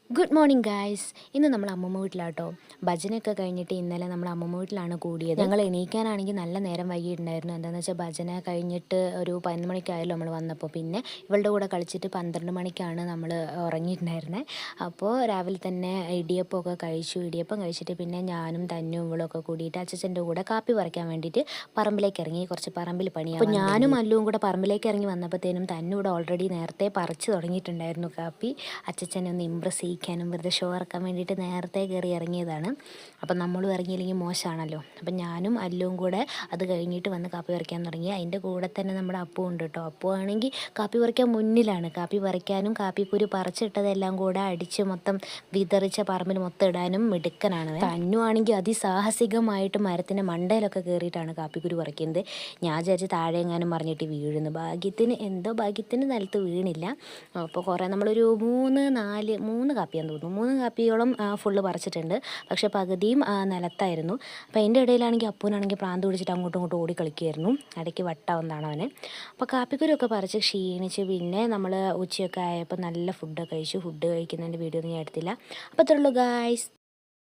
Good morning guys. ഇന്ന് നമ്മൾ അമ്മമ്മ വീട്ടിലാട്ടോ. ഭജനയൊക്കെ കഴിഞ്ഞിട്ട് ഇന്നലെ നമ്മൾ അമ്മമ്മ വീട്ടിലാണ് കൂടിയത്. ഞങ്ങൾ എണീക്കാനാണെങ്കിൽ നല്ല നേരം വൈകിയിട്ടുണ്ടായിരുന്നു. എന്താണെന്ന് വെച്ചാൽ ഭജന കഴിഞ്ഞിട്ട് ഒരു 11 മണിക്കായല്ലോ നമ്മൾ വന്നപ്പോൾ. പിന്നെ ഇവളുടെ കൂടെ കളിച്ചിട്ട് 12 മണിക്കാണ് നമ്മൾ ഉറങ്ങിയിട്ടുണ്ടായിരുന്നത്. അപ്പോൾ രാവിലെ തന്നെ ഇടിയപ്പമൊക്കെ കഴിച്ചു. ഇടിയപ്പം കഴിച്ചിട്ട് പിന്നെ ഞാനും തന്നും ഇവളൊക്കെ കൂടിയിട്ട് അച്ഛൻ്റെ കൂടെ കാപ്പി പറിക്കാൻ വേണ്ടിയിട്ട് പറമ്പിലേക്ക് ഇറങ്ങി. കുറച്ച് പറമ്പിൽ പണിയാണ്. അപ്പോൾ ഞാനും അല്ലുവും കൂടെ പറമ്പിലേക്ക് ഇറങ്ങി വന്നപ്പോഴത്തേനും തന്നും ഇവിടെ ഓൾറെഡി നേരത്തെ പറിച്ച് തുടങ്ങിയിട്ടുണ്ടായിരുന്നു കാപ്പി. അച്ഛനെ ഒന്ന് ഇമ്പ്രസ് ചെയ്യിക്കാനും വെറുതെ ഷോ ഇറക്കാൻ വേണ്ടിയിട്ട് നേരത്തെ കയറി ഇറങ്ങിയതാണ്. അപ്പം നമ്മളും ഇറങ്ങിയില്ലെങ്കിൽ മോശമാണല്ലോ. അപ്പം ഞാനും അല്ലുവും കൂടെ അത് കഴിഞ്ഞിട്ട് വന്ന് കാപ്പി പറിക്കാൻ തുടങ്ങി. അതിൻ്റെ കൂടെ തന്നെ നമ്മുടെ അപ്പു ഉണ്ട് കേട്ടോ. അപ്പു ആണെങ്കിൽ കാപ്പി പറിക്കാൻ മുന്നിലാണ്. കാപ്പി പറിക്കാനും കാപ്പിക്കുരു പറിച്ചിട്ടതെല്ലാം കൂടെ അടിച്ച് മൊത്തം വിതറിച്ച പറമ്പിൽ മൊത്തം ഇടാനും മിടുക്കനാണ്. തന്നു ആണെങ്കിൽ അതിസാഹസികമായിട്ട് മരത്തിൻ്റെ മണ്ടയിലൊക്കെ കയറിയിട്ടാണ് കാപ്പിക്കുരു പറിക്കുന്നത്. ഞാൻ വിചാരിച്ച് താഴെ എങ്ങാനും മറിഞ്ഞിട്ട് വീഴുന്നു. ഭാഗ്യത്തിന് നിലത്ത് വീണില്ല. അപ്പോൾ കുറേ നമ്മളൊരു മൂന്ന് കാപ്പിയാന്ന് തോന്നുന്നു. 3 കാപ്പിയോളം ഫുള്ള് പറിച്ചിട്ടുണ്ട്. പക്ഷേ പകുതിയും നിലത്തായിരുന്നു. അപ്പോൾ അതിൻ്റെ ഇടയിലാണെങ്കിൽ അപ്പൂനാണെങ്കിൽ പ്രാന്ത് പിടിച്ചിട്ട് അങ്ങോട്ടും ഇങ്ങോട്ടും ഓടി കളിക്കുമായിരുന്നു. ഇടയ്ക്ക് വട്ടാവുന്നതാണ് അവന്. അപ്പോൾ കാപ്പിക്കുരുമൊക്കെ പറിച്ച് ക്ഷീണിച്ച് പിന്നെ നമ്മൾ ഉച്ചയൊക്കെ ആയപ്പോൾ നല്ല ഫുഡൊക്കെ കഴിച്ചു. ഫുഡ് കഴിക്കുന്നതിൻ്റെ വീഡിയോ ഒന്നും ഞാൻ എടുത്തില്ല. അപ്പോൾ അത്രേ ഉള്ളൂ ഗായ്സ്.